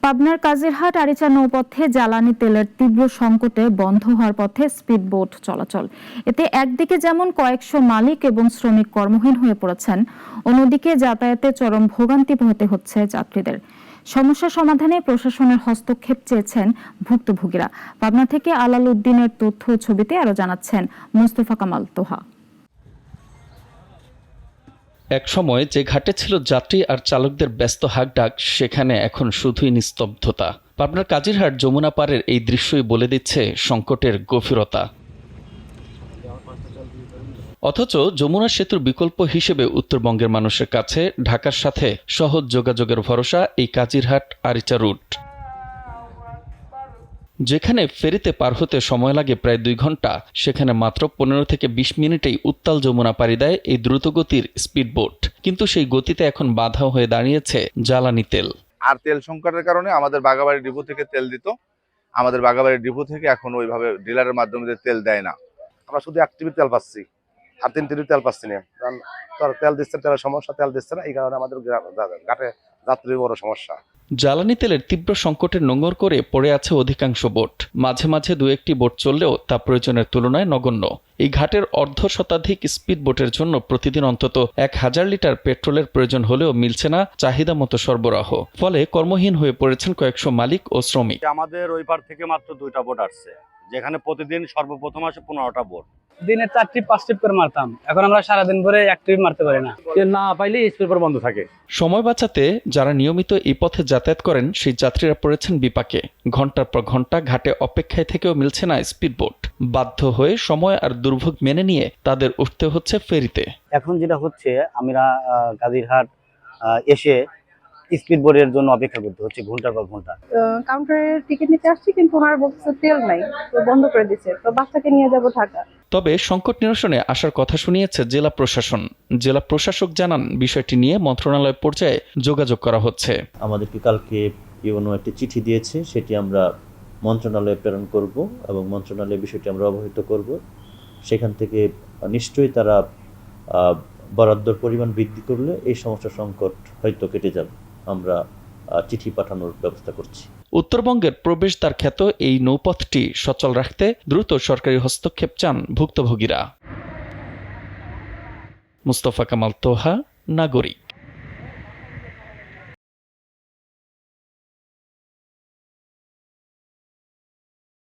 পাবনার কাজিরহাট আরিচা নৌপথে জ্বালানি তেলের তীব্র সংকটে বন্ধ হওয়ার পথে স্পিডবোট চলাচল। এতে একদিকে যেমন কয়েকশো মালিক এবং শ্রমিক কর্মহীন হয়ে পড়েছেন, অন্যদিকে যাতায়াতে চরম ভোগান্তি পোহাতে হচ্ছে যাত্রীদের। সমস্যা সমাধানে প্রশাসনের হস্তক্ষেপ চেয়েছেন ভুক্তভোগীরা। পাবনা থেকে আলাল উদ্দিনের তথ্য ছবিতে আরো জানাচ্ছেন মুস্তফা কামাল তোহা। এক সময় যে ঘাটে ছিল যাত্রী আর চালকদের ব্যস্ত হাঁকডাক, সেখানে এখন শুধুই নিস্তব্ধতা। পাবনার কাজিরহাট যমুনা পাড়ের এই দৃশ্যই বলে দিচ্ছে সংকটের গভীরতা। অথচ যমুনা সেতুর বিকল্প হিসেবে উত্তরবঙ্গের মানুষের কাছে ঢাকার সাথে সহজ যোগাযোগের ভরসা এই কাজিরহাট আরিচা রুট, যেখানে ফেরিতে পার হতে সময় লাগে প্রায় 2 ঘন্টা, সেখানে মাত্র 15 থেকে 20 মিনিটেই উত্তাল যমুনা পাড়ি দেয় এই দ্রুতগতির স্পিডবোট। কিন্তু সেই গতিতে এখন বাধা হয়ে দাঁড়িয়েছে জ্বালানি তেল। আর তেল সংকটের কারণে আমাদের বাগাবাড়ি ডিপো থেকে তেল দিত, আমাদের বাগাবাড়ি ডিপো থেকে এখন ওইভাবে ডিলারের মাধ্যমে তেল দেয় না। আমরা শুধু 1 টিভি তেল পাচ্ছি, আর 3 টিভি তেল পাচ্ছি না। কারণ তেল দিচ্ছে, তেলের সমস্যা, তেল দিচ্ছে না, এই কারণে আমাদের ঘাটে যাত্রীর বড় সমস্যা। জ্বালানি তেলের তীব্র সংকটের নোঙর করে পড়ে আছে অধিকাংশ বোট। মাঝে মাঝে 2-1টি বোট চললেও তা প্রয়োজনের তুলনায় নগণ্য। এই ঘাটের অর্ধশতাধিক স্পিড বোটের জন্য প্রতিদিন অন্তত 1000 লিটার পেট্রোলের প্রয়োজন হলেও মিলছে না চাহিদা মতো সরবরাহ। ফলে কর্মহীন হয়ে পড়েছেন কয়েকশো মালিক ও শ্রমিক। আমাদের ওই পার থেকে মাত্র 2টা বোট আসছে, যেখানে প্রতিদিন সর্বপ্রথম আসে 15টা বোট। দিনে 4 ট্রিপ 5 ট্রিপ করে মারতাম, এখন আমরা সারাদিন ভরে 1 ট্রিপ মারতে পারি না। তেল না পাইলে স্পিড বোট বন্ধ থাকে। সময় বাঁচাতে যারা নিয়মিত এই পথে যাতায়াত করেন, সেই যাত্রীরা পড়েছেন বিপাকে। ঘন্টার পর ঘন্টা ঘাটে অপেক্ষায় থেকেও মিলছে না স্পিডবোট। বাধ্য হয়ে সময় আর দুর্ভোগ মেনে নিয়ে তাদের উঠতে হচ্ছে ফেরিতে। এখন যেটা হচ্ছে, আমরা কাজিরহাট এসে স্পিড বোটের জন্য অপেক্ষা করতে হচ্ছে ঘন্টার পর ঘন্টা। কাউন্টারে টিকিট নিতে আসছি, কিন্তু ওনার বক্সে তেল নাই, তো বন্ধ করে দিয়েছে। তো বাচ্চাকে নিয়ে যাব ঢাকা। তবে সংকট নিরসনে আসার কথা শুনিয়েছে জেলা প্রশাসন। জেলা প্রশাসক জানান, বিষয়টি নিয়ে মন্ত্রণালয় পর্যায়ে যোগাযোগ করা হচ্ছে। আমাদেরকে কালকে ইউনো একটি চিঠি দিয়েছে, সেটি আমরা মন্ত্রণালয়ে প্রেরণ করব এবং মন্ত্রণালয়ে বিষয়টি আমরা অবহিত করব। সেখান থেকে নিশ্চয়ই তারা বরাদ্দর পরিমাণ বৃদ্ধি করলে এই সমস্যার সংকট হয়তো কেটে যাবে। আমরা চিঠি পাঠানোর ব্যবস্থা করছি। উত্তরবঙ্গের প্রবেশদ্বার খ্যাত এই নৌপথটি সচল রাখতে দ্রুত সরকারি হস্তক্ষেপ চান ভুক্তভোগীরা। মুস্তফা কামাল তোহা, নাগরিক।